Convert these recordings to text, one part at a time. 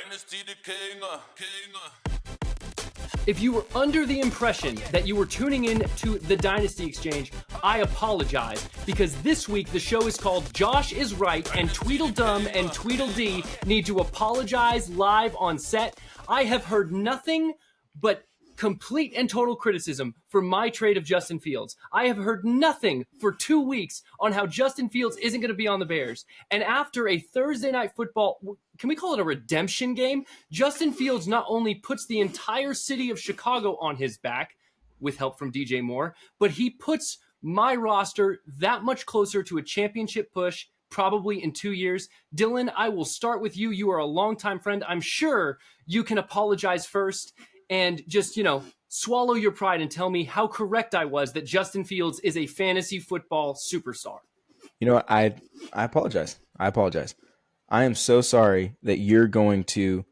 Dynasty the king. If you were under the impression that you were tuning in to the Dynasty Exchange, I apologize, because this week the show is called Josh is Right, and Tweedledum and Tweedledee need to apologize live on set. I have heard nothing but complete and total criticism for my trade of Justin Fields. I have heard nothing for 2 weeks on how Justin Fields isn't going to be on the Bears. And after a Thursday night football, can we call it a redemption game? Justin Fields not only puts the entire city of Chicago on his back with help from DJ Moore, but he puts my roster that much closer to a championship push probably in 2 years. Dylan, I will start with you. You are a longtime friend. I'm sure you can apologize first and just, swallow your pride and tell me how correct I was that Justin Fields is a fantasy football superstar. You know what? I apologize. I am so sorry that you're going to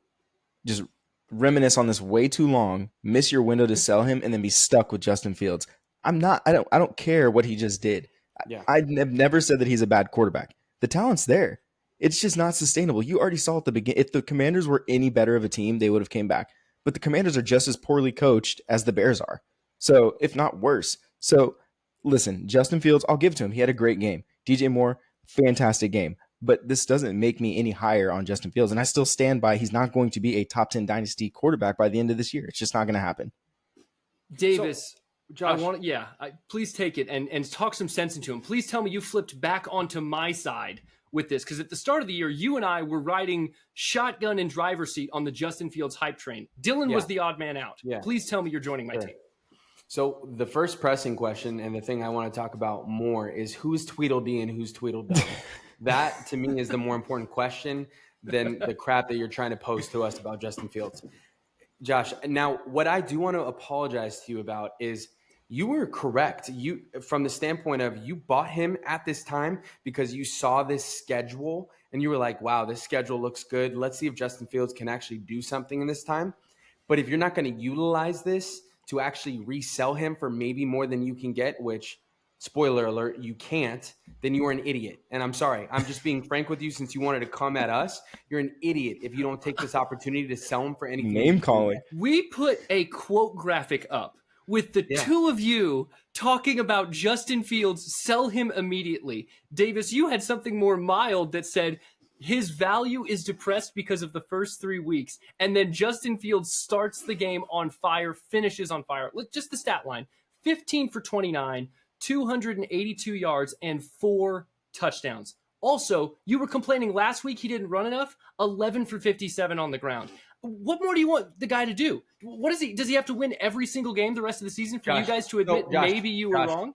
just reminisce on this way too long, miss your window to sell him, and then be stuck with Justin Fields. I don't care what he just did. Yeah. I've never said that he's a bad quarterback. The talent's there. It's just not sustainable. You already saw at the beginning. If the Commanders were any better of a team, they would have came back. But the Commanders are just as poorly coached as the Bears are. So, if not worse. So, listen, Justin Fields, I'll give it to him. He had a great game. DJ Moore, fantastic game. But this doesn't make me any higher on Justin Fields. And I still stand by he's not going to be a top 10 dynasty quarterback by the end of this year. It's just not going to happen. Davis, so, Josh, please take it and talk some sense into him. Please tell me you flipped back onto my side with this, because at the start of the year, you and I were riding shotgun and driver's seat on the Justin Fields hype train. Dylan was the odd man out. Yeah. Please tell me you're joining my team. So the first pressing question and the thing I want to talk about more is who's Tweedledee and who's Tweedledum. That, to me, is the more important question than the crap that you're trying to pose to us about Justin Fields. Josh, now what I do want to apologize to you about is you were correct. You, from the standpoint of you bought him at this time because you saw this schedule and you were like, wow, this schedule looks good. Let's see if Justin Fields can actually do something in this time. But if you're not going to utilize this to actually resell him for maybe more than you can get, which, spoiler alert, you can't, then you are an idiot. And I'm sorry. I'm just being frank with you since you wanted to come at us. You're an idiot if you don't take this opportunity to sell him for anything. Name calling. We put a quote graphic up with the two of you talking about Justin Fields, sell him immediately. Davis, you had something more mild that said his value is depressed because of the first 3 weeks. And then Justin Fields starts the game on fire, finishes on fire. Look, just the stat line, 15 for 29, 282 yards, and 4 touchdowns. Also, you were complaining last week he didn't run enough, 11 for 57 on the ground. What more do you want the guy to do? What is he? Does he have to win every single game the rest of the season for you guys to admit maybe you were wrong?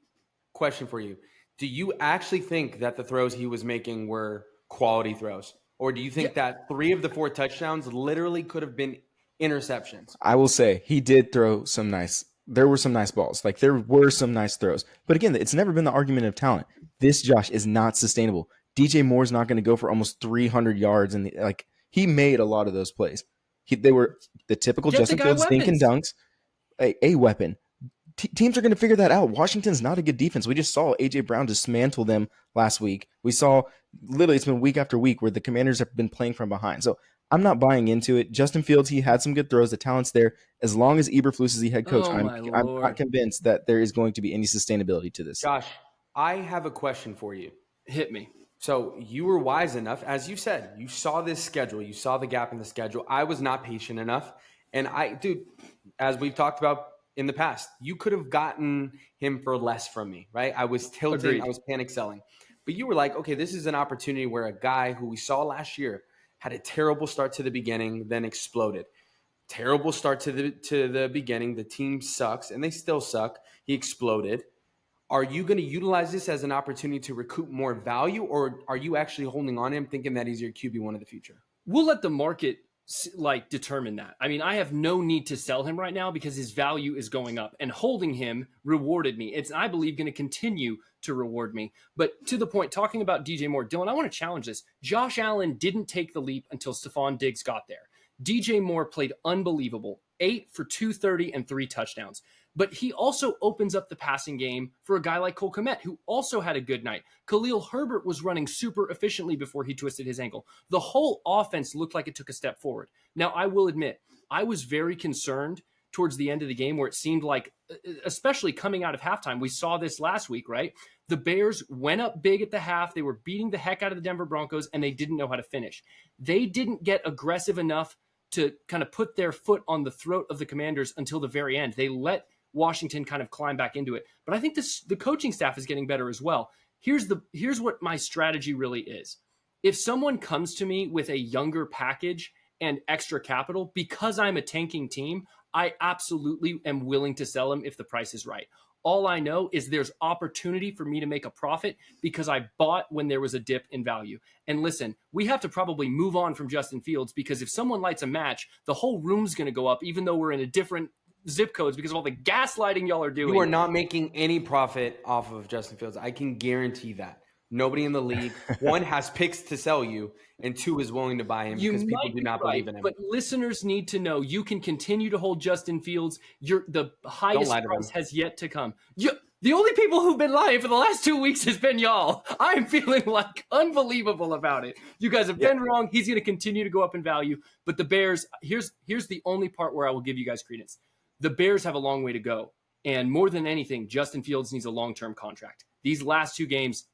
Question for you. Do you actually think that the throws he was making were quality throws? Or do you think that 3 of the 4 touchdowns literally could have been interceptions? I will say he did throw some nice. There were some nice balls. Like, there were some nice throws. But again, it's never been the argument of talent. This, Josh, is not sustainable. DJ Moore's not going to go for almost 300 yards. And he made a lot of those plays. They were the typical Justin Fields stinking dunks, a weapon. Teams are going to figure that out. Washington's not a good defense. We just saw A.J. Brown dismantle them last week. We saw, literally, it's been week after week where the Commanders have been playing from behind. So I'm not buying into it. Justin Fields, he had some good throws. The talent's there. As long as Eberflus is the head coach, I'm not convinced that there is going to be any sustainability to this. Josh, I have a question for you. Hit me. So you were wise enough, as you said, you saw this schedule, you saw the gap in the schedule. I was not patient enough. And as we've talked about in the past, you could have gotten him for less from me, right? I was tilting, Agreed. I was panic selling. But you were like, okay, this is an opportunity where a guy who we saw last year had a terrible start to the beginning, then exploded. Terrible start to the beginning. The team sucks, and they still suck. He exploded. Are you going to utilize this as an opportunity to recoup more value, or are you actually holding on to him thinking that he's your QB1 of the future? We'll let the market determine that. I mean, I have no need to sell him right now because his value is going up, and holding him rewarded me. It's, I believe, going to continue to reward me. But to the point, talking about DJ Moore, Dylan, I want to challenge this. Josh Allen didn't take the leap until Stephon Diggs got there. DJ Moore played unbelievable. 8 for 230 and 3 touchdowns. But he also opens up the passing game for a guy like Cole Kmet, who also had a good night. Khalil Herbert was running super efficiently before he twisted his ankle. The whole offense looked like it took a step forward. Now, I will admit, I was very concerned towards the end of the game where it seemed like, especially coming out of halftime, we saw this last week, right? The Bears went up big at the half. They were beating the heck out of the Denver Broncos, and they didn't know how to finish. They didn't get aggressive enough to kind of put their foot on the throat of the Commanders until the very end. They let Washington kind of climb back into it. But I think the coaching staff is getting better as well. Here's what my strategy really is. If someone comes to me with a younger package and extra capital, because I'm a tanking team, I absolutely am willing to sell him if the price is right. All I know is there's opportunity for me to make a profit because I bought when there was a dip in value. And listen, we have to probably move on from Justin Fields because if someone lights a match, the whole room's going to go up, even though we're in a different zip codes because of all the gaslighting y'all are doing. You are not making any profit off of Justin Fields. I can guarantee that. Nobody in the league, one, has picks to sell you, and two, is willing to buy him because people do not believe in him. But listeners need to know you can continue to hold Justin Fields. The highest price has yet to come. The only people who've been lying for the last 2 weeks has been y'all. I'm feeling like unbelievable about it. You guys have been wrong. He's going to continue to go up in value. But the Bears, here's the only part where I will give you guys credence. The Bears have a long way to go. And more than anything, Justin Fields needs a long-term contract. These last two games,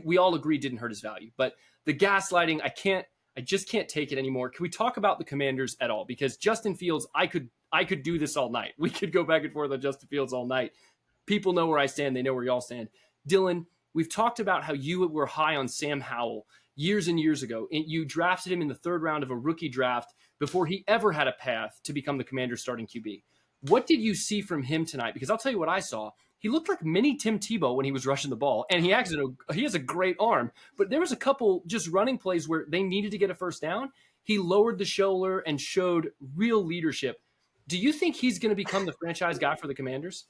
we all agree didn't hurt his value. But the gaslighting, I just can't take it anymore. Can we talk about the Commanders at all? Because Justin Fields, I could do this all night. We could go back and forth on Justin Fields all night. People know where I stand. They know where y'all stand. Dylan, we've talked about how you were high on Sam Howell years and years ago. And you drafted him in the third round of a rookie draft before he ever had a path to become the Commanders' starting QB. What did you see from him tonight? Because I'll tell you what I saw. He looked like mini Tim Tebow when he was rushing the ball, and he has a great arm. But there was a couple just running plays where they needed to get a first down. He lowered the shoulder and showed real leadership. Do you think he's going to become the franchise guy for the Commanders?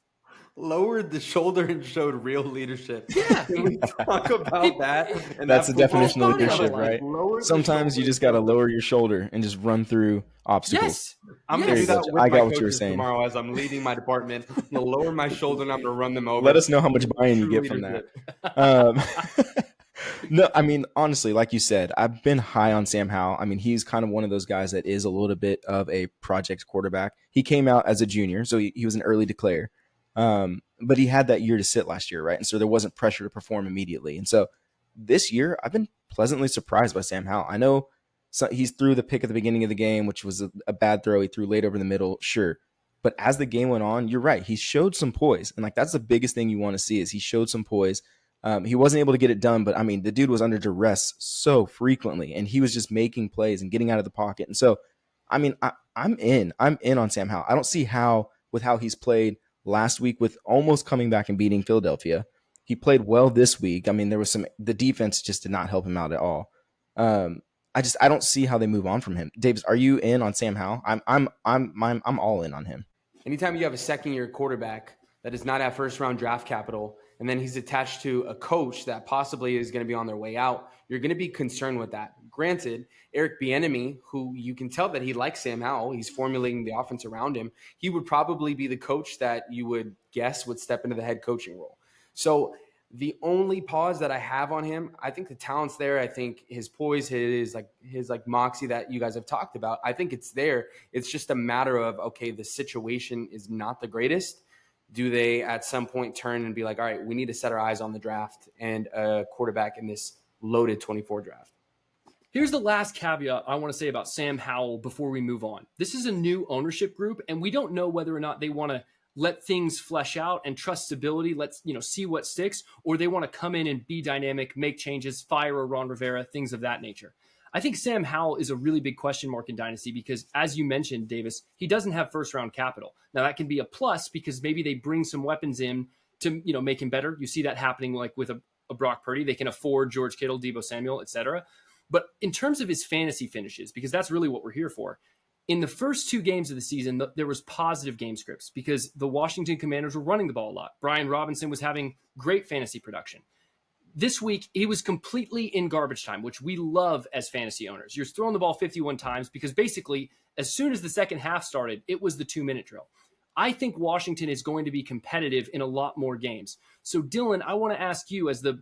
Lowered the shoulder and showed real leadership. Yeah. Can we talk about that? And that's the definition of leadership, like, right? Sometimes you just got to lower your shoulder and just run through obstacles. Yes. I'm going to do that with I my got what you were coaches saying. tomorrow as I'm leading my department. I'm going to lower my shoulder and I'm going to run them over. Let us know how much buy-in you get from that. No, I mean, honestly, like you said, I've been high on Sam Howell. I mean, he's kind of one of those guys that is a little bit of a project quarterback. He came out as a junior, so he was an early declare. But he had that year to sit last year, right? And so there wasn't pressure to perform immediately. And so this year, I've been pleasantly surprised by Sam Howell. I know he's threw the pick at the beginning of the game, which was a bad throw. He threw late over the middle, sure. But as the game went on, you're right. He showed some poise. And like that's the biggest thing you want to see is he showed some poise. He wasn't able to get it done, but I mean, the dude was under duress so frequently, and he was just making plays and getting out of the pocket. And so, I mean, I'm in on Sam Howell. I don't see how, with how he's played last week with almost coming back and beating Philadelphia. He played well this week. I mean, the defense just did not help him out at all. I don't see how they move on from him. Davis, are you in on Sam Howell? I'm all in on him. Anytime you have a second-year quarterback that is not at first-round draft capital, and then he's attached to a coach that possibly is going to be on their way out, you're going to be concerned with that. Granted, Eric Bieniemy, who you can tell that he likes Sam Howell, he's formulating the offense around him. He would probably be the coach that you would guess would step into the head coaching role. So the only pause that I have on him, I think the talent's there. I think his poise, his moxie that you guys have talked about, I think it's there. It's just a matter of, okay, the situation is not the greatest. Do they at some point turn and be like, all right, we need to set our eyes on the draft and a quarterback in this loaded 24 draft? Here's the last caveat I want to say about Sam Howell before we move on. This is a new ownership group, and we don't know whether or not they want to let things flesh out and trust stability. Let's see what sticks, or they want to come in and be dynamic, make changes, fire a Ron Rivera, things of that nature. I think Sam Howell is a really big question mark in Dynasty because, as you mentioned, Davis, he doesn't have first-round capital. Now, that can be a plus because maybe they bring some weapons in to make him better. You see that happening like with a Brock Purdy. They can afford George Kittle, Deebo Samuel, etc. But in terms of his fantasy finishes, because that's really what we're here for, in the first two games of the season, there was positive game scripts because the Washington Commanders were running the ball a lot. Brian Robinson was having great fantasy production. This week, he was completely in garbage time, which we love as fantasy owners. You're throwing the ball 51 times because basically, as soon as the second half started, it was the 2-minute drill. I think Washington is going to be competitive in a lot more games. So Dylan, I want to ask you as the,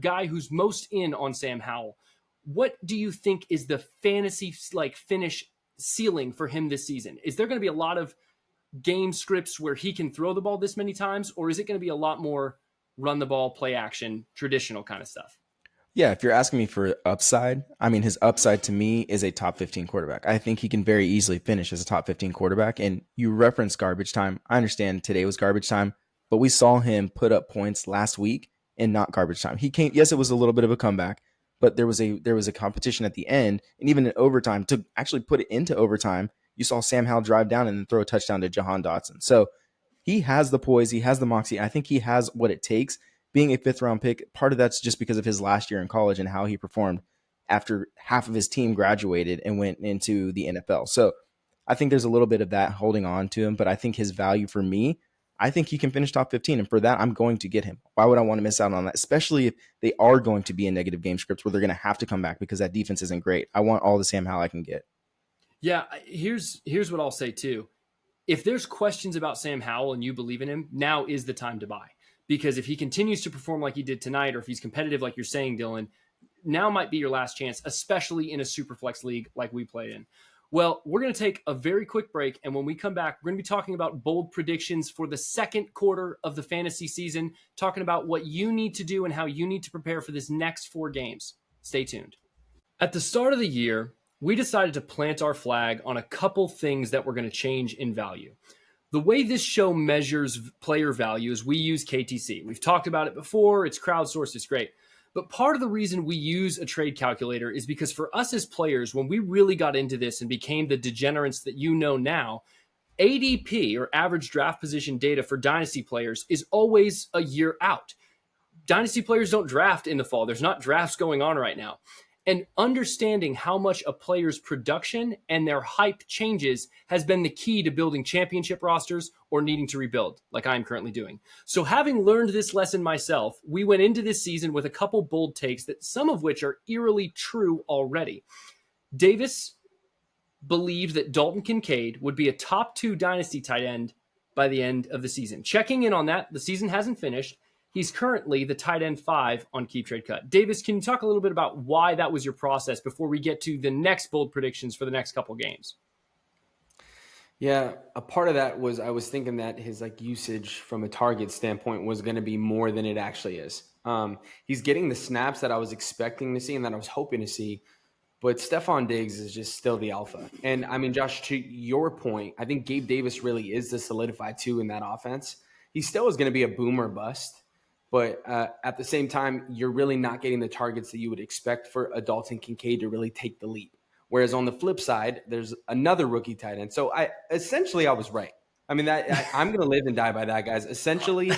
guy who's most in on Sam Howell, what do you think is the fantasy finish ceiling for him this season? Is there going to be a lot of game scripts where he can throw the ball this many times, or is it going to be a lot more run the ball, play action, traditional kind of stuff? Yeah, if you're asking me for upside, I mean, his upside to me is a top 15 quarterback. I think he can very easily finish as a top 15 quarterback. And you reference garbage time. I understand today was garbage time, but we saw him put up points last week and not garbage time. He came, yes, it was a little bit of a comeback, but there was a competition at the end, and even in overtime to actually put it into overtime. You saw Sam Howell drive down and then throw a touchdown to Jahan Dotson. So he has the poise, he has the moxie. I think he has what it takes. Being a 5th-round pick, part of that's just because of his last year in college and how he performed after half of his team graduated and went into the NFL. So I think there's a little bit of that holding on to him, but I think his value for me, I think he can finish top 15. And for that, I'm going to get him. Why would I want to miss out on that? Especially if they are going to be in negative game scripts where they're going to have to come back because that defense isn't great. I want all the Sam Howell I can get. Yeah, here's what I'll say too. If there's questions about Sam Howell and you believe in him, now is the time to buy. Because if he continues to perform like he did tonight, or if he's competitive like you're saying, Dylan, now might be your last chance, especially in a Superflex league like we play in. Well, we're going to take a very quick break, and when we come back, we're going to be talking about bold predictions for the second quarter of the fantasy season, talking about what you need to do and how you need to prepare for this next 4 games. Stay tuned. At the start of the year, we decided to plant our flag on a couple things that were going to change in value. The way this show measures player value is we use KTC. We've talked about it before. It's crowdsourced. It's great. But part of the reason we use a trade calculator is because for us as players, when we really got into this and became the degenerates that you know now, ADP, or average draft position data for Dynasty players, is always a year out. Dynasty players don't draft in the fall. There's not drafts going on right now. And understanding how much a player's production and their hype changes has been the key to building championship rosters or needing to rebuild, like I'm currently doing. So having learned this lesson myself, we went into this season with a couple bold takes, that some of which are eerily true already. Davis believed that Dalton Kincaid would be a top 2 Dynasty tight end by the end of the season. Checking in on that, the season hasn't finished. He's currently the tight end 5 on Keep Trade Cut. Davis, can you talk a little bit about why that was your process before we get to the next bold predictions for the next couple games? Yeah, a part of that was I was thinking that his usage from a target standpoint was going to be more than it actually is. He's getting the snaps that I was expecting to see and that I was hoping to see, but Stephon Diggs is just still the alpha. And I mean, Josh, to your point, I think Gabe Davis really is the solidified 2 in that offense. He still is going to be a boom or bust. But at the same time, you're really not getting the targets that you would expect for a Dalton Kincaid to really take the leap. Whereas on the flip side, there's another rookie tight end. So I was right. I mean, I'm going to live and die by that, guys. Essentially,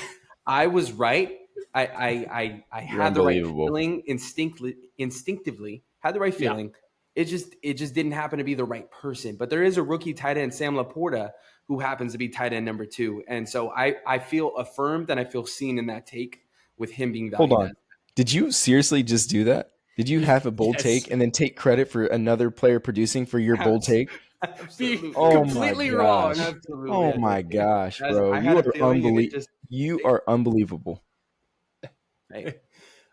I was right. I had the right feeling instinctively, had the right feeling. Yeah. It just didn't happen to be the right person. But there is a rookie tight end, Sam Laporta, who happens to be tight end number 2. And so I feel affirmed and I feel seen in that take with him being valued. Hold on. Did you seriously just do that? Did you have a bold take and then take credit for another player producing for your bold take? Absolutely. Oh completely my wrong. gosh. Absolutely. Oh my gosh, bro. You are unbelievable. Hey,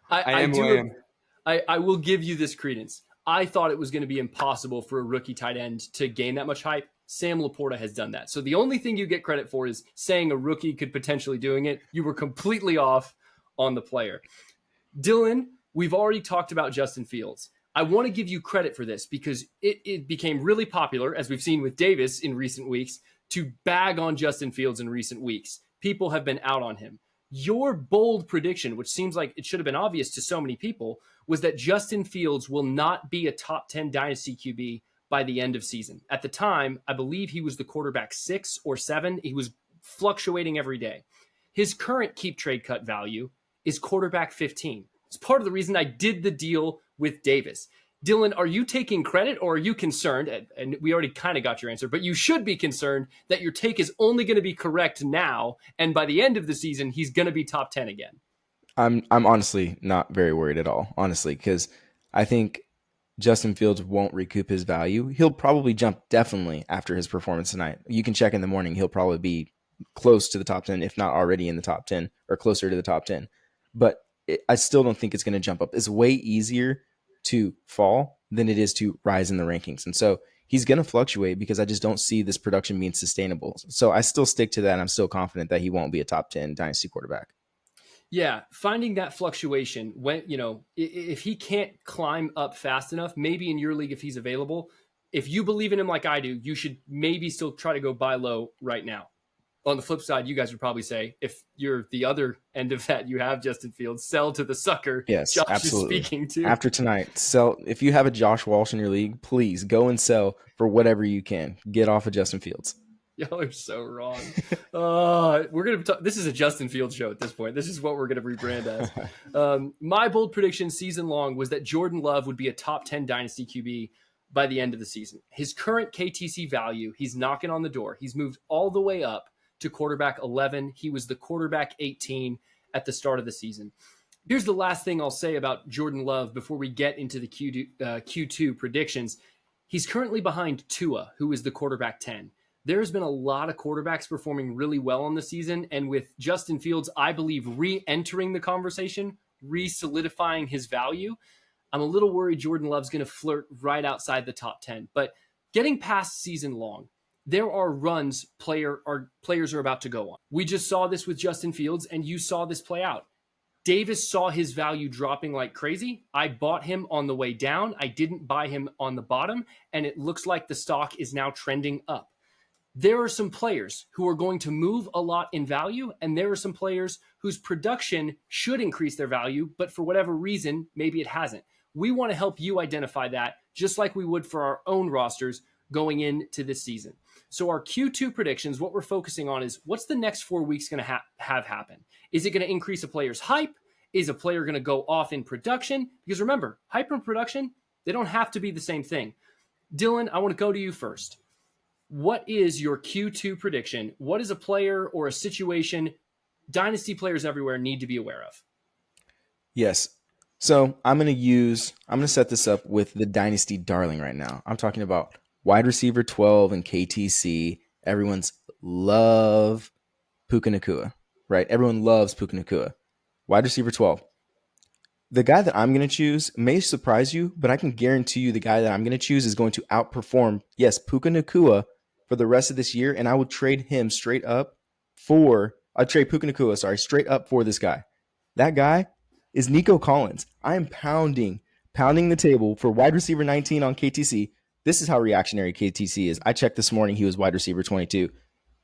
I will give you this credence. I thought it was going to be impossible for a rookie tight end to gain that much hype. Sam Laporta has done that. So the only thing you get credit for is saying a rookie could potentially doing it. You were completely off on the player. Dylan, we've already talked about Justin Fields. I want to give you credit for this because it became really popular, as we've seen with Davis in recent weeks, to bag on Justin Fields in recent weeks. People have been out on him. Your bold prediction, which seems like it should have been obvious to so many people, was that Justin Fields will not be a top 10 Dynasty QB by the end of season. At the time, I believe he was the quarterback 6 or 7. He was fluctuating every day. His current Keep Trade Cut value is quarterback 15. It's part of the reason I did the deal with Davis. Dylan, are you taking credit or are you concerned? And we already kind of got your answer, but you should be concerned that your take is only going to be correct now. And by the end of the season, he's going to be top 10 again. I'm honestly not very worried at all, honestly, because I think Justin Fields won't recoup his value. He'll probably jump definitely after his performance tonight. You can check in the morning. He'll probably be close to the top 10, if not already in the top 10 or closer to the top 10. But I still don't think it's going to jump up. It's way easier to fall than it is to rise in the rankings. And so he's going to fluctuate because I just don't see this production being sustainable. So I still stick to that. And I'm still confident that he won't be a top 10 dynasty quarterback. Yeah, finding that fluctuation when, if he can't climb up fast enough, maybe in your league, if he's available, if you believe in him like I do, you should maybe still try to go buy low right now. On the flip side, you guys would probably say, if you're the other end of that, you have Justin Fields, sell to the sucker. Yes, Josh absolutely. is speaking to. After tonight, sell. If you have a Josh Walsh in your league, please go and sell for whatever you can. Get off of Justin Fields. Y'all are so wrong. We're gonna talk. This is a Justin Fields show at this point. This is what we're gonna rebrand as. My bold prediction season long was that Jordan Love would be a top 10 dynasty QB by the end of the season. His current KTC value, he's knocking on the door. He's moved all the way up to quarterback 11. He was the quarterback 18 at the start of the season. Here's the last thing I'll say about Jordan Love before we get into the Q2 predictions. He's currently behind Tua, who is the quarterback 10. There's been a lot of quarterbacks performing really well on the season. And with Justin Fields, I believe, re-entering the conversation, re-solidifying his value, I'm a little worried Jordan Love's going to flirt right outside the top 10. But getting past season long, there are runs players are about to go on. We just saw this with Justin Fields, and you saw this play out. Davis saw his value dropping like crazy. I bought him on the way down. I didn't buy him on the bottom, and it looks like the stock is now trending up. There are some players who are going to move a lot in value, and there are some players whose production should increase their value, but for whatever reason, maybe it hasn't. We want to help you identify that, just like we would for our own rosters going into this season. So our Q2 predictions, what we're focusing on is what's the next 4 weeks going to have happen? Is it going to increase a player's hype? Is a player going to go off in production? Because remember, hype and production, they don't have to be the same thing. Dylan, I want to go to you first. What is your Q2 prediction? What is a player or a situation dynasty players everywhere need to be aware of? Yes. So I'm going to set this up with the dynasty darling right now. I'm talking about wide receiver 12 and KTC. Everyone's love Puka Nacua, right? Everyone loves Puka Nacua. Wide receiver 12. The guy that I'm going to choose may surprise you, but I can guarantee you the guy that I'm going to choose is going to outperform, yes, Puka Nacua for the rest of this year, and I would trade him straight up I'd trade Puka Nacua, straight up for this guy. That guy is Nico Collins. I am pounding the table for wide receiver 19 on KTC. This is how reactionary KTC is. I checked this morning, he was wide receiver 22.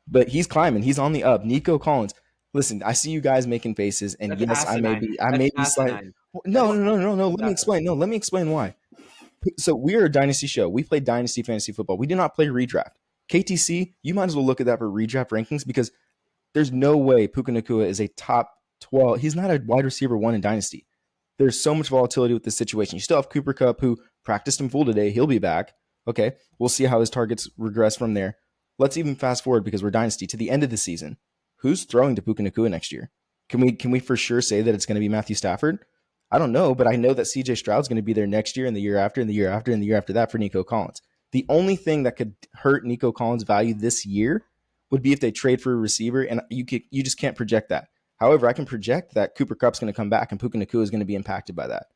But he's climbing. He's on the up. Nico Collins. Listen, I see you guys making faces, and That's yes, asinine. I may be That's slightly. asinine. No. Let me explain. No, let me explain why. So we are a dynasty show. We play dynasty fantasy football. We do not play redraft. KTC, you might as well look at that for redraft rankings because there's no way Puka Nacua is a top 12. He's not a wide receiver 1 in dynasty. There's so much volatility with this situation. You still have Cooper Kupp, who practiced in full today. He'll be back. Okay, we'll see how his targets regress from there. Let's even fast forward because we're dynasty to the end of the season. Who's throwing to Puka Nacua next year? Can we for sure say that it's going to be Matthew Stafford? I don't know, but I know that CJ Stroud's going to be there next year and the year after and the year after and the year after that for Nico Collins. The only thing that could hurt Nico Collins' value this year would be if they trade for a receiver, and you just can't project that. However, I can project that Cooper Kupp's going to come back and Puka Nacua is going to be impacted by that.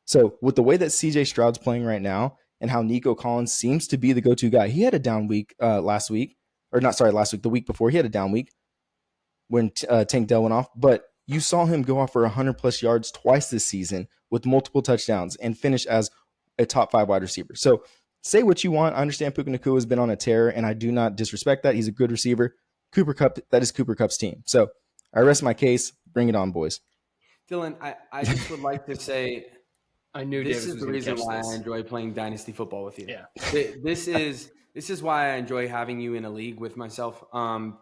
So with the way that CJ Stroud's playing right now and how Nico Collins seems to be the go-to guy, he had a down week last week, the week before. He had a down week when Tank Dell went off, but you saw him go off for 100-plus yards twice this season with multiple touchdowns and finish as a top 5 wide receiver. So say what you want. I understand Puka Nacua has been on a tear, and I do not disrespect that. He's a good receiver. Cooper Kupp, that is Cooper Kupp's team. So I rest my case. Bring it on, boys. Dylan, I just would like to say I knew this Davis is was the gonna reason catch why this. I enjoy playing Dynasty football with you. Yeah. This is why I enjoy having you in a league with myself,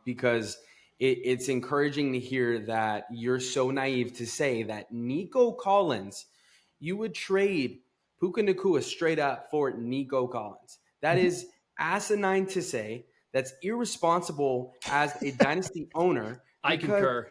because it's encouraging to hear that you're so naive to say that Nico Collins, you would trade Puka Nacua straight up for Nico Collins. That is asinine to say. That's irresponsible as a dynasty owner. I concur.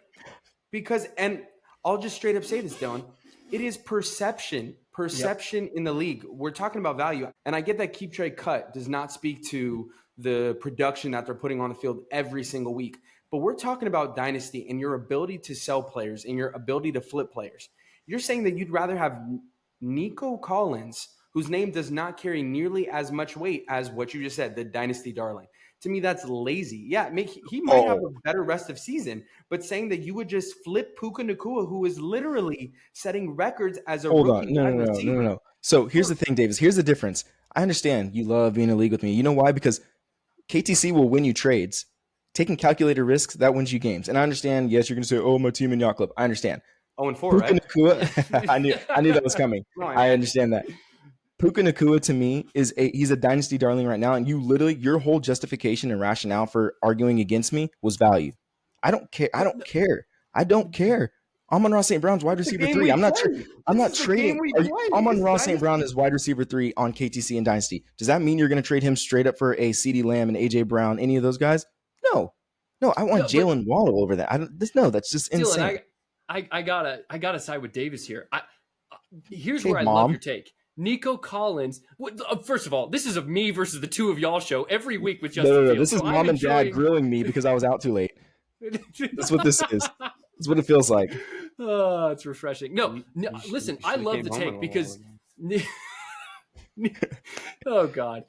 And I'll just straight up say this, Dylan. It is perception perception in the league. We're talking about value. And I get that keep trade cut does not speak to the production that they're putting on the field every single week. But we're talking about Dynasty and your ability to sell players and your ability to flip players. You're saying that you'd rather have Nico Collins, whose name does not carry nearly as much weight as what you just said, the Dynasty darling. To me, that's lazy. Yeah, he might have a better rest of season, but saying that you would just flip Puka Nacua, who is literally setting records as a rookie wide receiver. No. So here's the thing, Davis. Here's the difference. I understand you love being in a league with me. You know why? Because KTC will win you trades. Taking calculated risks, that wins you games. And I understand, yes, you're going to say, oh, my team in Yacht Club. I understand. 0-4, right? Nacua, I knew that was coming. I understand that. Puka Nacua to me he's a dynasty darling right now, and your whole justification and rationale for arguing against me was value. I don't care. Amon-Ra St. Brown's wide receiver 3. I'm not trading. Amon-Ra St. Brown is wide receiver 3 on KTC and Dynasty. Does that mean you're going to trade him straight up for a CeeDee Lamb and AJ Brown, any of those guys? No, I want Jalen Waddle over that. That's just insane. I gotta side with Davis here. Here's where I love your take. Nico Collins. First of all, this is a me versus the two of y'all show every week with Justin Fields. This is mom and dad grilling me because I was out too late. That's what this is. That's what it feels like. Oh, it's refreshing. No, listen, I love the take because oh God.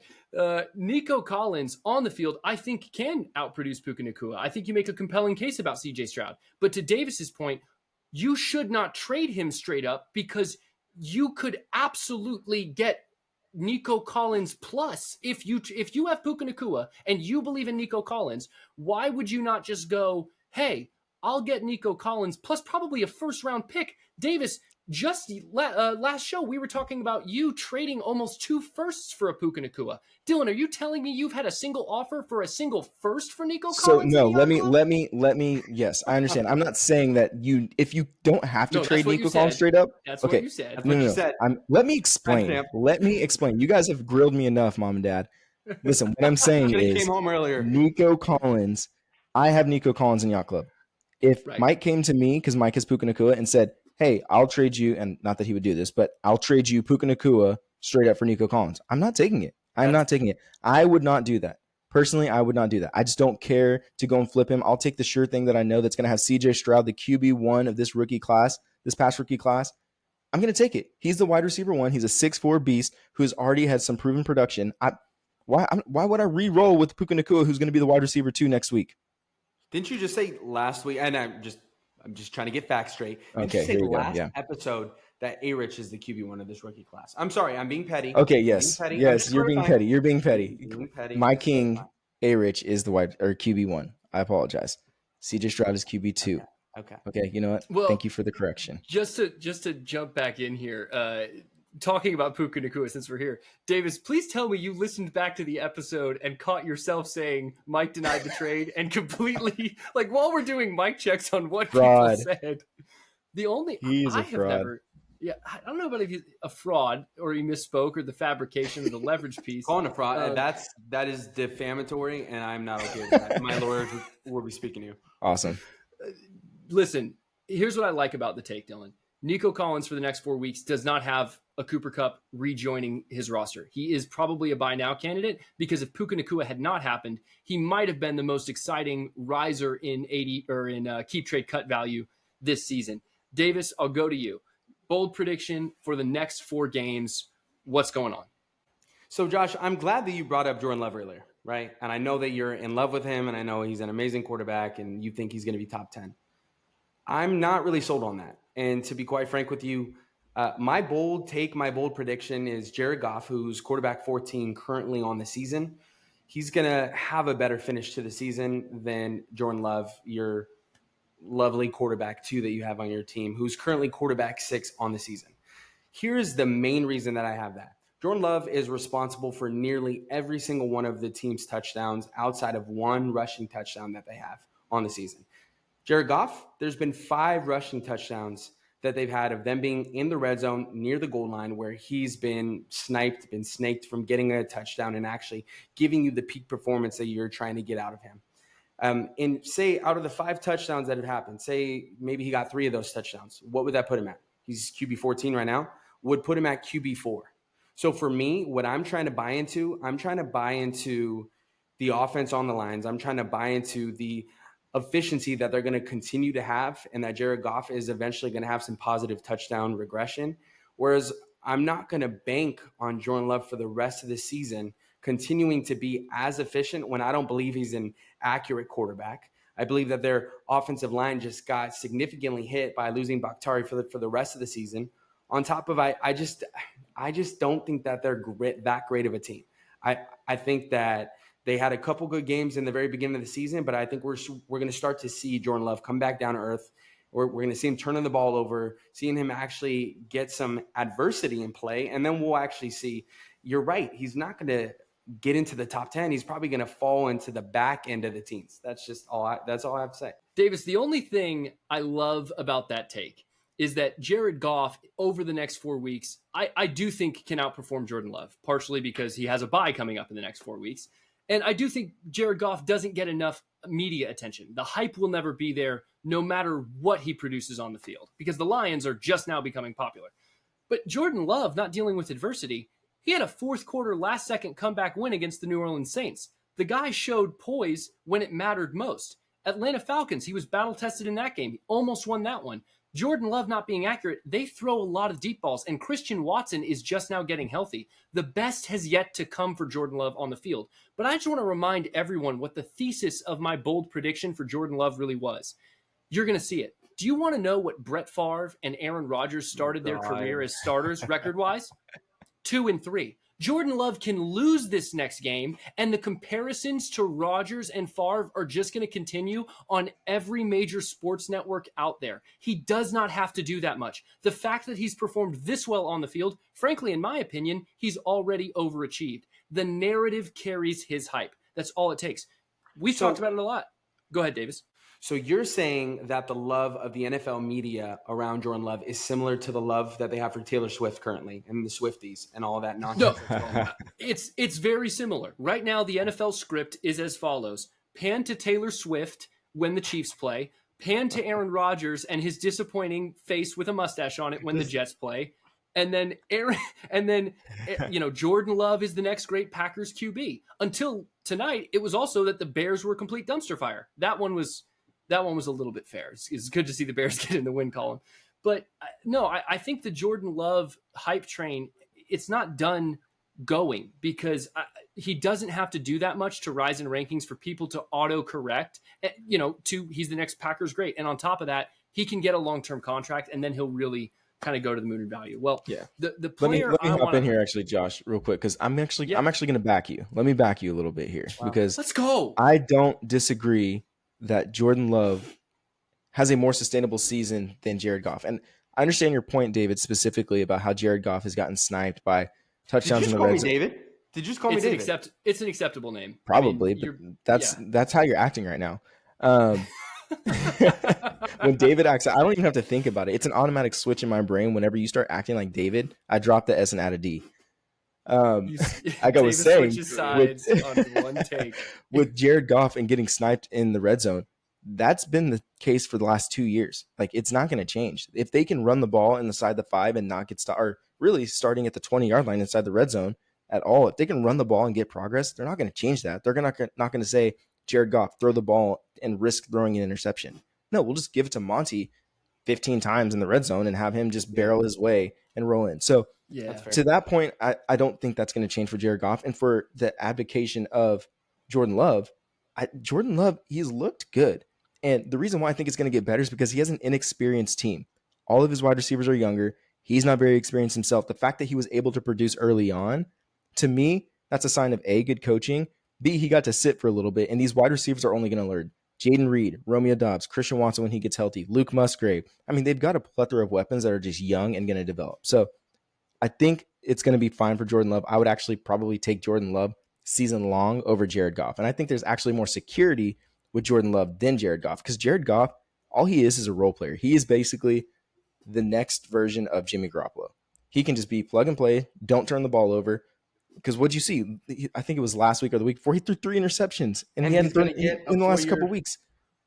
Nico Collins on the field, I think can outproduce Puka Nacua. I think you make a compelling case about CJ Stroud. But to Davis's point, you should not trade him straight up because you could absolutely get Nico Collins plus. If you have Puka Nacua and you believe in Nico Collins, why would you not just go, hey, I'll get Nico Collins plus probably a first-round pick? Davis, just last show, we were talking about you trading almost 2 firsts for a Puka Nacua. Dylan, are you telling me you've had a single offer for a single first for Nico Collins? So no, let me. Yes, I understand. I'm not saying that if you don't have to trade Nico Collins straight up. That's okay. What you said. That's what you said. Let me explain. Let me explain. You guys have grilled me enough, mom and dad. Listen, what I'm saying is came home earlier. Nico Collins. I have Nico Collins in Yacht Club. If Mike came to me, because Mike has Puka Nacua, and said, hey, I'll trade you, and not that he would do this, but I'll trade you Puka Nacua straight up for Nico Collins. I'm not taking it. Not taking it. I would not do that. Personally, I would not do that. I just don't care to go and flip him. I'll take the sure thing that I know that's going to have CJ Stroud, the QB1 of this rookie class, this past rookie class. I'm going to take it. He's the wide receiver 1. He's a 6'4" beast who's already had some proven production. Why would I re-roll with Puka Nacua, who's going to be the wide receiver 2 next week? Didn't you just say last week, and I'm just trying to get facts straight. Didn't okay, you say here we last go. episode that A-Rich is the QB1 of this rookie class? I'm sorry, I'm being petty. Okay, yes. Yes, you're being petty. You're being petty. My king, A-Rich, is the QB1. I apologize. CJ Stroud is QB2. Okay, you know what? Well, thank you for the correction. Just to jump back in here, talking about Puka Nacua since we're here. Davis, please tell me you listened back to the episode and caught yourself saying Mike denied the trade and completely, like, while we're doing mic checks on what people said. He's a fraud. I don't know about if he's a fraud or he misspoke or the fabrication of the leverage piece. Calling a fraud, that is defamatory, and I'm not okay with that. My lawyers will be speaking to you. Awesome. Listen, here's what I like about the take, Dylan. Nico Collins for the next 4 weeks does not have a Cooper Kupp rejoining his roster. He is probably a buy now candidate because if Puka Nacua had not happened, he might have been the most exciting riser in keep trade cut value this season. Davis, I'll go to you. Bold prediction for the next 4 games. What's going on? So, Josh, I'm glad that you brought up Jordan Love earlier, right? And I know that you're in love with him, and I know he's an amazing quarterback, and you think he's going to be top 10. I'm not really sold on that. And to be quite frank with you, my bold prediction is Jared Goff, who's quarterback 14 currently on the season. He's going to have a better finish to the season than Jordan Love, your lovely quarterback 2 that you have on your team, who's currently quarterback 6 on the season. Here's the main reason that I have that. Jordan Love is responsible for nearly every single one of the team's touchdowns outside of 1 rushing touchdown that they have on the season. Jared Goff, there's been 5 rushing touchdowns that they've had of them being in the red zone near the goal line where he's been snaked from getting a touchdown and actually giving you the peak performance that you're trying to get out of him. And say out of the 5 touchdowns that have happened, say maybe he got 3 of those touchdowns. What would that put him at? He's QB 14 right now. would put him at QB4. So for me, what I'm trying to buy into the offense on the lines. I'm trying to buy into the efficiency that they're going to continue to have, and that Jared Goff is eventually going to have some positive touchdown regression. Whereas I'm not going to bank on Jordan Love for the rest of the season continuing to be as efficient when I don't believe he's an accurate quarterback. I believe that their offensive line just got significantly hit by losing Bakhtiari for the rest of the season. On top of, I just don't think that they're that great of a team. I think that they had a couple good games in the very beginning of the season, but I think we're going to start to see Jordan Love come back down to earth. We're going to see him turning the ball over, seeing him actually get some adversity in play, and then we'll actually see. You're right. He's not going to get into the top 10. He's probably going to fall into the back end of the teens. That's just all. That's all I have to say. Davis, the only thing I love about that take is that Jared Goff over the next 4 weeks, I do think can outperform Jordan Love, partially because he has a bye coming up in the next 4 weeks. And I do think Jared Goff doesn't get enough media attention. The hype will never be there no matter what he produces on the field, because the Lions are just now becoming popular. But Jordan Love, not dealing with adversity, he had a fourth quarter last second comeback win against the New Orleans Saints. The guy showed poise when it mattered most. Atlanta Falcons, he was battle tested in that game. He almost won that one. Jordan Love not being accurate, they throw a lot of deep balls, and Christian Watson is just now getting healthy. The best has yet to come for Jordan Love on the field. But I just want to remind everyone what the thesis of my bold prediction for Jordan Love really was. You're going to see it. Do you want to know what Brett Favre and Aaron Rodgers started their career as starters record-wise? 2-3. Jordan Love can lose this next game, and the comparisons to Rodgers and Favre are just going to continue on every major sports network out there. He does not have to do that much. The fact that he's performed this well on the field, frankly, in my opinion, he's already overachieved. The narrative carries his hype. That's all it takes. We've talked about it a lot. Go ahead, Davis. So you're saying that the love of the NFL media around Jordan Love is similar to the love that they have for Taylor Swift currently and the Swifties and all of that nonsense? No, it's very similar. Right now, the NFL script is as follows. Pan to Taylor Swift when the Chiefs play. Pan to Aaron Rodgers and his disappointing face with a mustache on it when the Jets play. And then Jordan Love is the next great Packers QB. Until tonight, it was also that the Bears were a complete dumpster fire. That one was a little bit fair. It's good to see the Bears get in the win column. But no, I think the Jordan Love hype train, it's not done going, because he doesn't have to do that much to rise in rankings for people to auto-correct, he's the next Packers great. And on top of that, he can get a long-term contract, and then he'll really kind of go to the moon in value. Well, yeah. The player let me hop in here actually, Josh, real quick, because I'm actually going to back you. Let me back you a little bit here, because let's go. I don't disagree that Jordan Love has a more sustainable season than Jared Goff. And I understand your point, David, specifically about how Jared Goff has gotten sniped by touchdowns in the red zone. David? Did you just call me David? It's an acceptable name. Probably, but that's how you're acting right now. When David acts, I don't even have to think about it. It's an automatic switch in my brain. Whenever you start acting like David, I drop the S and add a D. Like I was saying, with Jared Goff and getting sniped in the red zone, that's been the case for the last 2 years. Like, it's not going to change. If they can run the ball inside the 5 and not get or really starting at the 20-yard line inside the red zone at all, if they can run the ball and get progress, they're not going to change that. They're not going to say, Jared Goff, throw the ball and risk throwing an interception. No, we'll just give it to Monty 15 times in the red zone and have him just barrel his way and roll in. So to that point, I don't think that's going to change for Jared Goff. And for the abdication of Jordan Love, he's looked good. And the reason why I think it's going to get better is because he has an inexperienced team. All of his wide receivers are younger. He's not very experienced himself. The fact that he was able to produce early on, to me, that's a sign of A, good coaching. B, he got to sit for a little bit. And these wide receivers are only going to learn. Jaden Reed, Romeo Doubs, Christian Watson when he gets healthy, Luke Musgrave. I mean, they've got a plethora of weapons that are just young and going to develop. So I think it's going to be fine for Jordan Love. I would actually probably take Jordan Love season long over Jared Goff. And I think there's actually more security with Jordan Love than Jared Goff, because Jared Goff, all he is a role player. He is basically the next version of Jimmy Garoppolo. He can just be plug and play, don't turn the ball over. Because what'd you see? I think it was last week or the week before, he threw 3 interceptions, and he hadn't thrown in the last couple of weeks.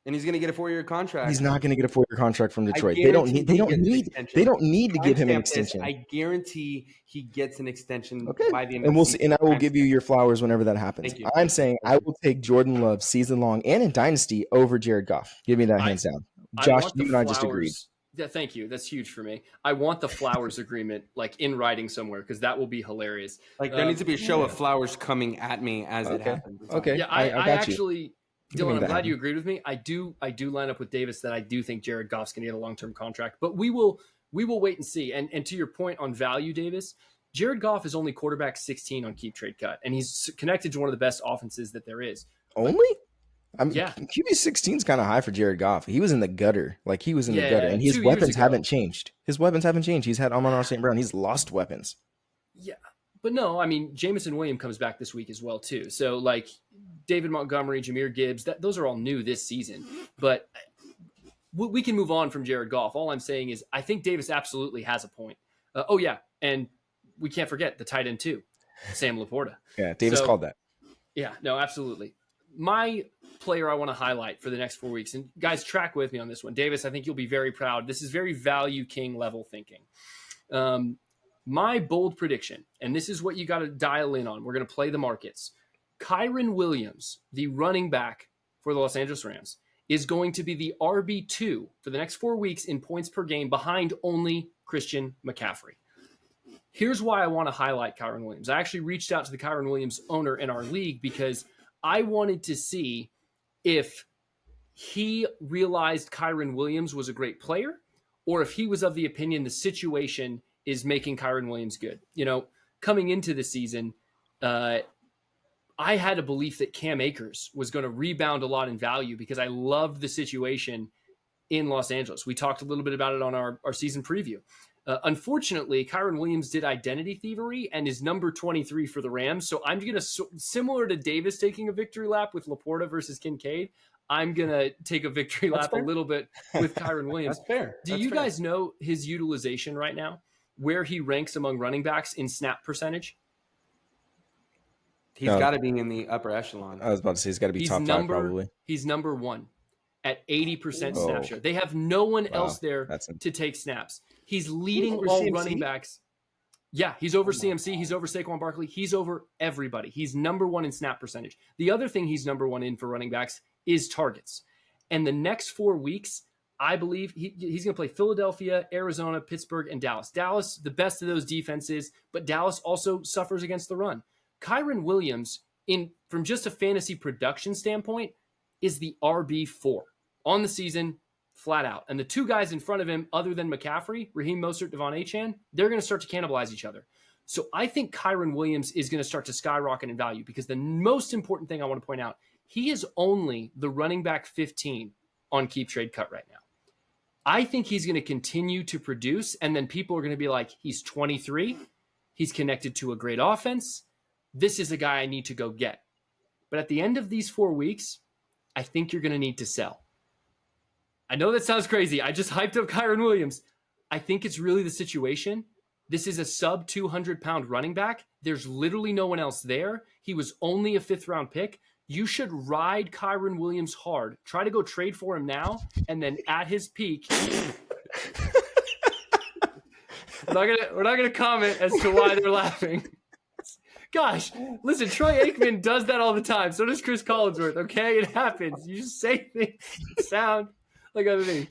And he's going to get a 4-year contract. He's not going to get a 4-year contract from Detroit. I They don't guarantee he gets an need to give him an Timestamp this. extension. I guarantee he gets an extension Okay. by the end And of we'll the see. season. And I will give you your flowers whenever that happens. Thank you. I'm saying I will take Jordan Love season long and in Dynasty over Jared Goff. Give me that hands down. Josh, you and I just agreed. Yeah, thank you. That's huge for me. I want the flowers agreement like in writing somewhere because that will be hilarious. Like there needs to be a show of flowers coming at me as it happens. Okay. Yeah, I got actually, Dylan, I'm glad happen. you agreed with me. I do line up with Davis that I do think Jared Goff's going to get a long-term contract, but we will wait and see. And to your point on value, Davis, Jared Goff is only quarterback 16 on Keep Trade Cut, and he's connected to one of the best offenses that there is. Only? Yeah. QB 16 is kind of high for Jared Goff. He was in the gutter. Like he was in the gutter. And his weapons haven't changed. He's had Amon-Ra St. Brown. He's lost weapons. Yeah. But no, I mean, Jameson Williams comes back this week as well, too. So, like, David Montgomery, Jahmyr Gibbs, those are all new this season. But we can move on from Jared Goff. All I'm saying is I think Davis absolutely has a point. And we can't forget the tight end, too, Sam Laporta. Yeah, Davis called that. Yeah, no, absolutely. My player I want to highlight for the next 4 weeks, and guys, track with me on this one. Davis, I think you'll be very proud. This is very value king level thinking. My bold prediction, and this is what you got to dial in on. We're going to play the markets. Kyren Williams, the running back for the Los Angeles Rams, is going to be the RB2 for the next 4 weeks in points per game behind only Christian McCaffrey. Here's why I want to highlight Kyren Williams. I actually reached out to the Kyren Williams owner in our league because I wanted to see if he realized Kyren Williams was a great player or if he was of the opinion the situation is making Kyren Williams good. You know, coming into the season, I had a belief that Cam Akers was going to rebound a lot in value because I loved the situation in Los Angeles. We talked a little bit about it on our season preview. Unfortunately, Kyren Williams did identity thievery and is number 23 for the Rams. So I'm going to, similar to Davis taking a victory lap with Laporta versus Kincaid, I'm going to take a victory lap a little bit with Kyren Williams. That's fair. Do you guys know his utilization right now, where he ranks among running backs in snap percentage? He's got to be in the upper echelon. I was about to say he's got to be top 5 probably. He's number 1 at 80% snap share. They have no one else there to take snaps. He's leading all CMC? Running backs. Yeah, he's over CMC. He's over Saquon Barkley. He's over everybody. He's number 1 in snap percentage. The other thing he's number 1 in for running backs is targets. And the next 4 weeks, I believe he's going to play Philadelphia, Arizona, Pittsburgh, and Dallas. Dallas, the best of those defenses, but Dallas also suffers against the run. Kyren Williams, from just a fantasy production standpoint, is the RB4 on the season, flat out. And the two guys in front of him, other than McCaffrey, Raheem Mostert, Devon Achane, they're going to start to cannibalize each other. So I think Kyren Williams is going to start to skyrocket in value because the most important thing I want to point out, he is only the running back 15 on Keep Trade Cut right now. I think he's going to continue to produce, and then people are going to be like, he's 23, he's connected to a great offense, this is a guy I need to go get. But at the end of these 4 weeks, I think you're going to need to sell. I know that sounds crazy. I just hyped up Kyren Williams. I think it's really the situation. This is a sub 200-pound running back. There's literally no one else there. He was only a 5th-round pick. You should ride Kyren Williams hard. Try to go trade for him now, and then at his peak. We're not gonna comment as to why they're laughing. Gosh, listen, Troy Aikman does that all the time. So does Chris Collinsworth, okay? It happens. You just say things that sound like other things.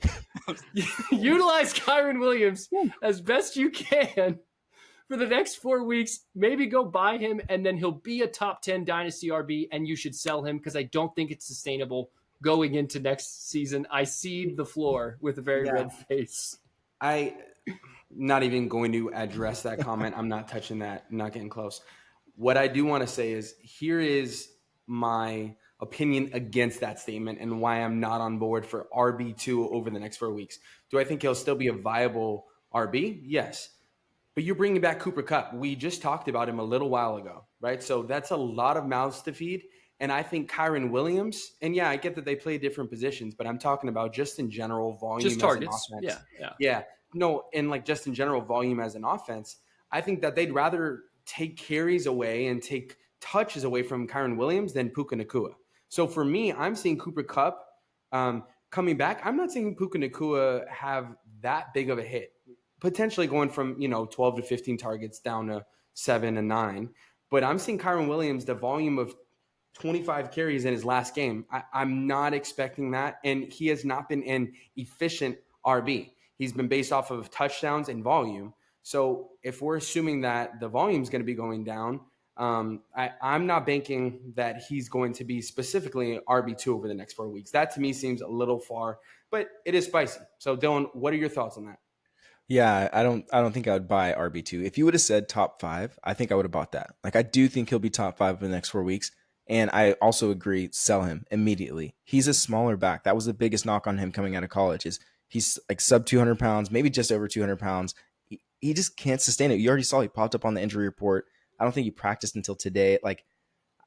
Utilize Kyren Williams as best you can for the next 4 weeks. Maybe go buy him, and then he'll be a top 10 Dynasty RB, and you should sell him because I don't think it's sustainable going into next season. I see the floor with a very red face. I'm not even going to address that comment. I'm not touching that. I'm not getting close. What I do want to say is here is my opinion against that statement and why I'm not on board for RB2 over the next 4 weeks. Do I think he'll still be a viable RB? Yes. But you're bringing back Cooper Kupp. We just talked about him a little while ago, right? So that's a lot of mouths to feed. And I think Kyren Williams, and yeah, I get that they play different positions, but I'm talking about just in general volume just as targets. an offense. Yeah. No, and like just in general volume as an offense, I think that they'd rather take carries away and take touches away from Kyren Williams than Puka Nacua. So for me, I'm seeing Cooper Kupp Coming back, I'm not seeing Puka Nacua have that big of a hit. Potentially going from 12 to 15 targets down to 7 and 9, but I'm seeing Kyron Williams, the volume of 25 carries in his last game. I'm not expecting that, and he has not been an efficient RB. He's been based off of touchdowns and volume. So if we're assuming that the volume is going to be going down, I'm not banking that he's going to be specifically RB2 over the next 4 weeks. That to me seems a little far, but it is spicy. So Dylan, what are your thoughts on that? Yeah, I don't think I would buy RB2. If you would have said top 5, I think I would have bought that. Like, I do think he'll be top 5 in the next 4 weeks. And I also agree, sell him immediately. He's a smaller back. That was the biggest knock on him coming out of college, is he's like sub 200 pounds, maybe just over 200 pounds. He just can't sustain it. You already saw he popped up on the injury report. I don't think he practiced until today. Like,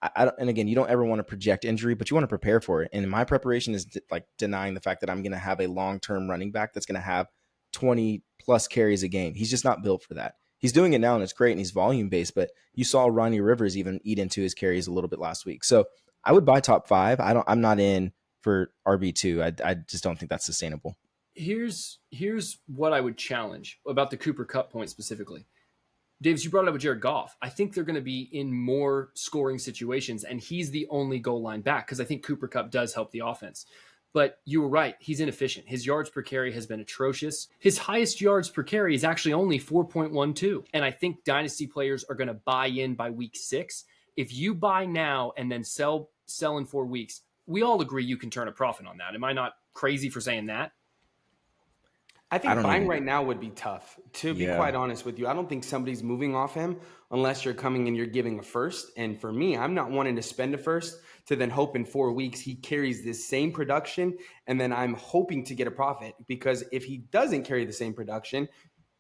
I don't, and again, you don't ever want to project injury, but you want to prepare for it. And my preparation is like denying the fact that I'm going to have a long-term running back that's going to have 20 plus carries a game. He's just not built for that. He's doing it now and it's great and he's volume based, but you saw Ronnie Rivers even eat into his carries a little bit last week. So I would buy top 5. I'm not in for RB2. I just don't think that's sustainable. Here's what I would challenge about the Cooper Kupp point specifically. Davis, you brought it up with Jared Goff. I think they're going to be in more scoring situations, and he's the only goal line back because I think Cooper Kupp does help the offense. But you were right. He's inefficient. His yards per carry has been atrocious. His highest yards per carry is actually only 4.12. And I think dynasty players are going to buy in by week 6. If you buy now and then sell in 4 weeks, we all agree you can turn a profit on that. Am I not crazy for saying that? I think buying right now would be tough. To be quite honest with you, I don't think somebody's moving off him unless you're coming and you're giving a first. And for me, I'm not wanting to spend a first to then hope in 4 weeks he carries this same production, and then I'm hoping to get a profit, because if he doesn't carry the same production,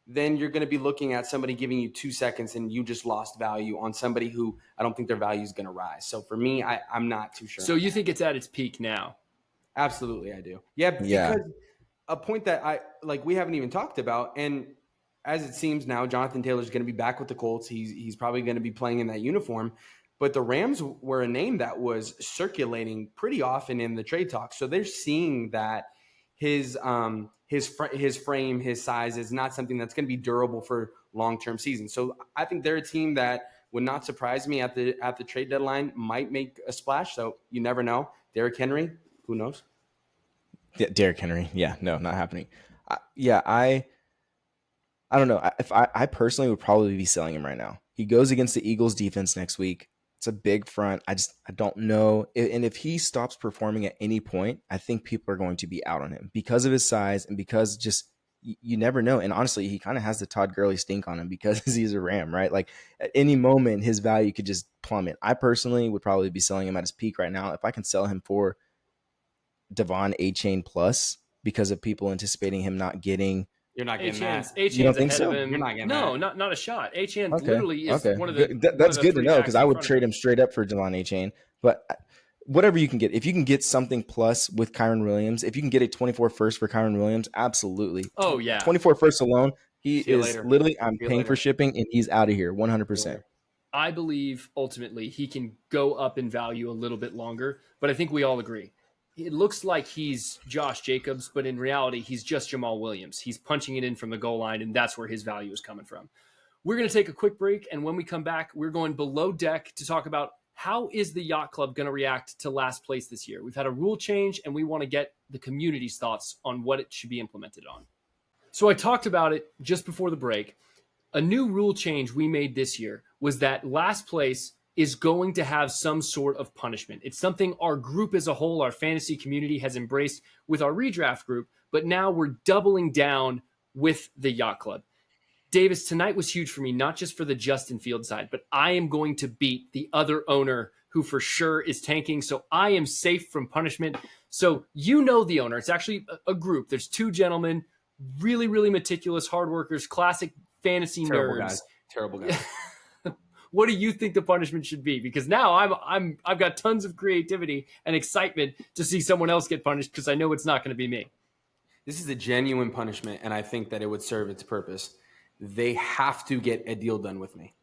then you're going to be looking at somebody giving you 2 seconds and you just lost value on somebody who I don't think their value is going to rise. So for me, I'm not too sure. So you think it's at its peak now? Absolutely, I do. Yeah, because a point that we haven't even talked about, and as it seems now, Jonathan Taylor's going to be back with the Colts. He's probably going to be playing in that uniform. But the Rams were a name that was circulating pretty often in the trade talk. So they're seeing that his frame, his size is not something that's going to be durable for long-term seasons. So I think they're a team that would not surprise me at the trade deadline, might make a splash. So you never know. Derrick Henry, who knows? Yeah, Derrick Henry. Yeah, no, not happening. I don't know. I personally would probably be selling him right now. He goes against the Eagles defense next week. It's a big front. I don't know. And if he stops performing at any point, I think people are going to be out on him because of his size and because just you never know. And honestly, he kind of has the Todd Gurley stink on him because he's a Ram, right? Like at any moment, his value could just plummet. I personally would probably be selling him at his peak right now. If I can sell him for Devon A-Chain plus because of people anticipating him not getting. You're not getting that. You don't think so? You're not getting that. No, not a shot. A-Chain literally is one of the. That's good to know because I would trade him straight up for Devon A-Chain. But whatever you can get, if you can get something plus with Kyron Williams, if you can get a 24 first for Kyron Williams, absolutely. Oh yeah, 24 first alone, he is literally. I'm paying for shipping and he's out of here 100%. I believe ultimately he can go up in value a little bit longer, but I think we all agree. It looks like he's Josh Jacobs, but in reality, he's just Jamal Williams. He's punching it in from the goal line, and that's where his value is coming from. We're going to take a quick break, and when we come back, we're going below deck to talk about how is the Yacht Club going to react to last place this year. We've had a rule change, and we want to get the community's thoughts on what it should be implemented on. So I talked about it just before the break. A new rule change we made this year was that last place is going to have some sort of punishment. It's something our group as a whole, our fantasy community, has embraced with our redraft group, but now we're doubling down with the Yacht Club. Davis, tonight was huge for me, not just for the Justin Fields side, but I am going to beat the other owner who for sure is tanking, so I am safe from punishment. So you know the owner. It's actually a group. There's 2 gentlemen, really, really meticulous, hard workers, classic fantasy nerds. Terrible guys. What do you think the punishment should be? Because now I've got tons of creativity and excitement to see someone else get punished because I know it's not going to be me. This is a genuine punishment, and I think that it would serve its purpose. They have to get a deal done with me.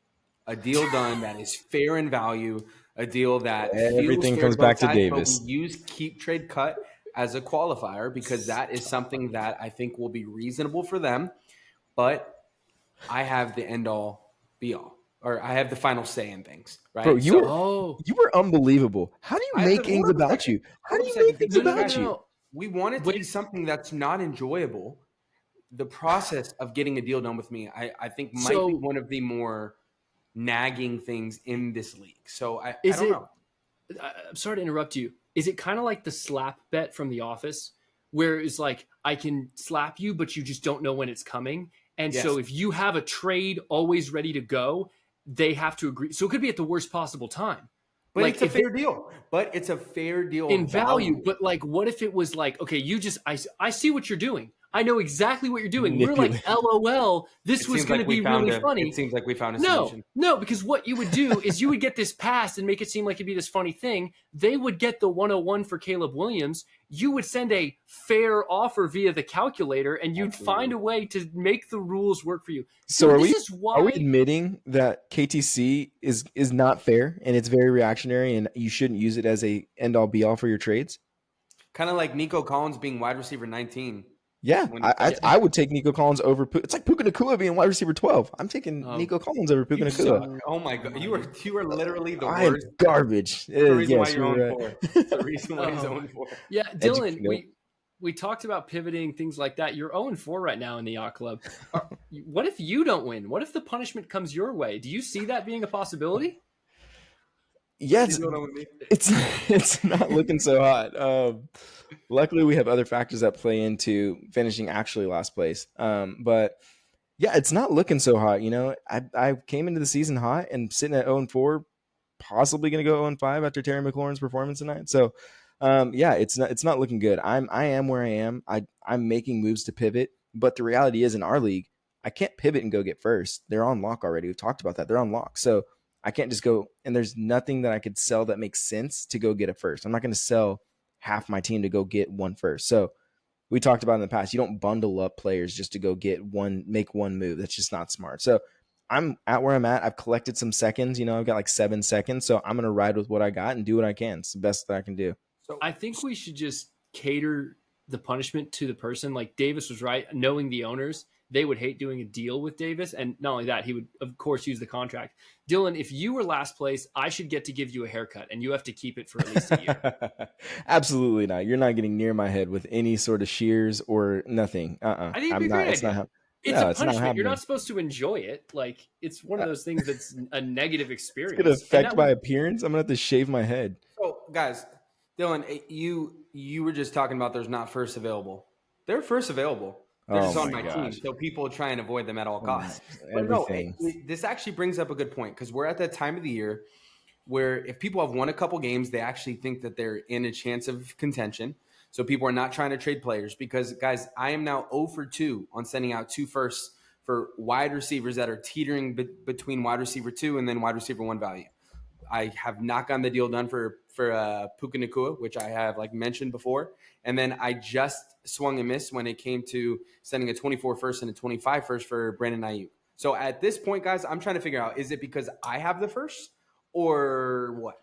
A deal done that is fair in value, a deal that everything comes back to Davis. But we use keep, trade, cut as a qualifier because that is something that I think will be reasonable for them. But I have the end all be all, or I have the final say in things, right? Bro, you Oh, were unbelievable. How do you make things about you? How do you make things about you? We want it to be something that's not enjoyable. The process of getting a deal done with me, I think might be one of the more nagging things in this league. So I don't know. I'm sorry to interrupt you. Is it kind of like the slap bet from The Office, where it's like, I can slap you, but you just don't know when it's coming? And so if you have a trade always ready to go, they have to agree. So it could be at the worst possible time. But like, it's a fair deal. But it's a fair deal in value. But like, what if it was like, okay, I see what you're doing. I know exactly what you're doing. We're like, LOL, this was going to be really funny. It seems like we found a solution. No, because what you would do is you would get this passed and make it seem like it'd be this funny thing. They would get the 101 for Caleb Williams. You would send a fair offer via the calculator, and you'd find a way to make the rules work for you. So are we admitting that KTC is not fair and it's very reactionary and you shouldn't use it as a end-all be-all for your trades? Kind of like Nico Collins being wide receiver 19. Yeah, I would take Nico Collins over. It's like Puka Nacua being wide receiver 12. I'm taking Nico Collins over Puka Nacua. Oh my god, you are literally the worst. I am garbage. The reason why you're on 4. The reason why he's on 4. Yeah, Dylan, we talked about pivoting, things like that. You're 0-4 right now in the Yacht Club. What if you don't win? What if the punishment comes your way? Do you see that being a possibility? Yes, it's not looking so hot. Luckily, we have other factors that play into finishing actually last place. But yeah, it's not looking so hot. You know, I came into the season hot and sitting at 0-4, possibly going to go 0-5 after Terry McLaurin's performance tonight. So yeah, it's not looking good. I am where I am. I'm making moves to pivot, but the reality is in our league, I can't pivot and go get first. They're on lock already. We've talked about that. They're on lock. So I can't just go, and there's nothing that I could sell that makes sense to go get a first. I'm not going to sell half my team to go get one first. So we talked about in the past, you don't bundle up players just to go make one move. That's just not smart. So I'm at where I'm at. I've collected some seconds. You know, I've got like 7 seconds. So I'm going to ride with what I got and do what I can. It's the best that I can do. So I think we should just cater the punishment to the person. Like Davis was right. Knowing the owners, they would hate doing a deal with Davis. And not only that, he would, of course, use the contract. Dylan, if you were last place, I should get to give you a haircut, and you have to keep it for at least a year. Absolutely not. You're not getting near my head with any sort of shears or nothing. I think it'd be a great idea. It's a punishment. You're not supposed to enjoy it. Like, it's one of those things that's a negative experience. It's going to affect my appearance. I'm going to have to shave my head. So, guys, Dylan, you were just talking about there's not first available. They're first available. They're just on my team, so people try and avoid them at all costs. But no, this actually brings up a good point because we're at that time of the year where if people have won a couple games, they actually think that they're in a chance of contention. So people are not trying to trade players because, guys, I am now 0-2 on sending out 2 firsts for wide receivers that are teetering between wide receiver 2 and then wide receiver 1 value. I have not gotten the deal done for Puka Nacua, which I have mentioned before. And then I just swung and missed when it came to sending a 24 first and a 25 first for Brandon Ayuk. So at this point, guys, I'm trying to figure out, is it because I have the first or what?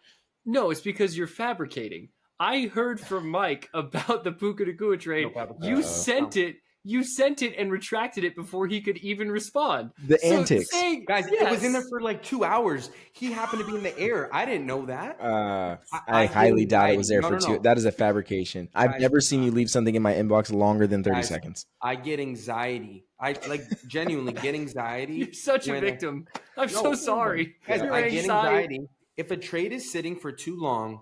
No, it's because you're fabricating. I heard from Mike about the Puka Nacua trade. You sent it and retracted it before he could even respond. The antics. Guys, it was in there for 2 hours. He happened to be in the air. I didn't know that. I highly doubt it was there for 2. That is a fabrication. I've never seen you leave something in my inbox longer than 30 seconds. I get anxiety. I genuinely get anxiety. You're such a victim. I'm so sorry. Guys, I get anxiety. If a trade is sitting for too long,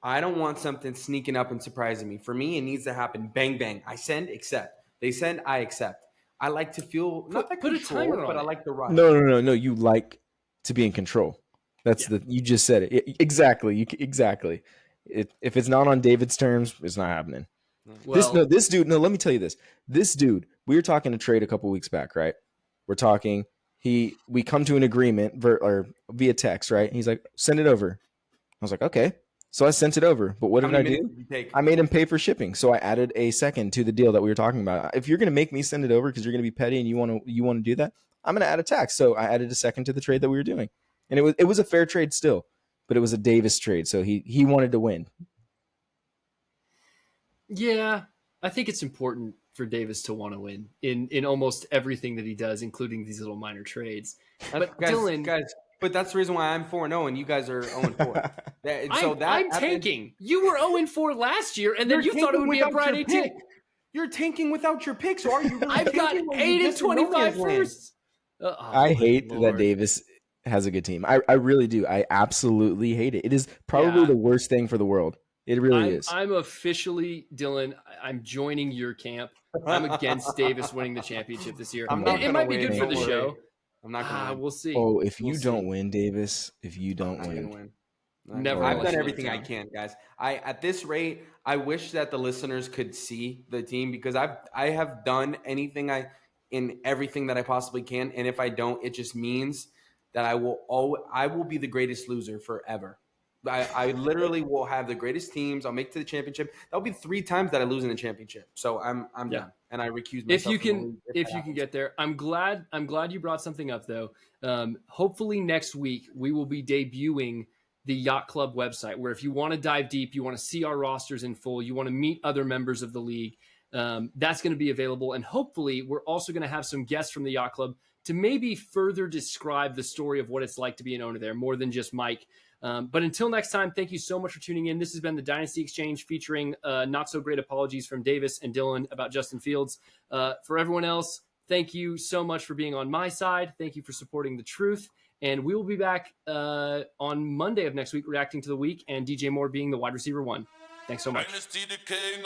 I don't want something sneaking up and surprising me. For me, it needs to happen. Bang, bang. I send, accept. They send, I accept. I like to feel not that control, but I like the rush. No. You like to be in control. That's you just said it. Exactly. Exactly. If it's not on David's terms, it's not happening. Well, this dude. No, let me tell you this. This dude. We were talking to trade a couple weeks back, right? We're talking. We come to an agreement via text, right? He's like, send it over. I was like, okay. So I sent it over, but what did I do? I made him pay for shipping. So I added a second to the deal that we were talking about. If you're going to make me send it over because you're going to be petty and you want to do that, I'm going to add a tax. So I added a second to the trade that we were doing, and it was a fair trade still, but it was a Davis trade. So he wanted to win. Yeah, I think it's important for Davis to want to win in almost everything that he does, including these little minor trades. But Dylan, but that's the reason why I'm 4-0 and you guys are 0-4. I'm tanking. You were 0-4 last year, and then you thought it would be a bright 18. You're tanking without your pick, so are you really I've got 8 and 25 firsts. I hate that Davis has a good team. I really do. I absolutely hate it. It is probably the worst thing for the world. It really is. I'm officially, Dylan, I'm joining your camp. I'm against Davis winning the championship this year. It might be good for the show. I'm not going to win. We'll see. Oh, if you don't win, Davis, if you don't win. Never. I've done everything I can, guys. At this rate, I wish that the listeners could see the team because I have done in everything that I possibly can, and if I don't, it just means that I will be the greatest loser forever. I literally will have the greatest teams. I'll make it to the championship. That'll be 3 times that I lose in the championship. So I'm done, and I recuse myself. If you can get there, I'm glad you brought something up though. Hopefully next week we will be debuting the Yacht Club website, where if you want to dive deep, you want to see our rosters in full, you want to meet other members of the league, that's going to be available. And hopefully we're also going to have some guests from the Yacht Club to maybe further describe the story of what it's like to be an owner there, more than just Mike. But until next time, thank you so much for tuning in. This has been the Dynasty Exchange featuring not so great apologies from Davis and Dylan about Justin Fields. For everyone else, thank you so much for being on my side. Thank you for supporting the truth. And we will be back on Monday of next week reacting to the week and DJ Moore being the wide receiver 1. Thanks so much. Dynasty the king.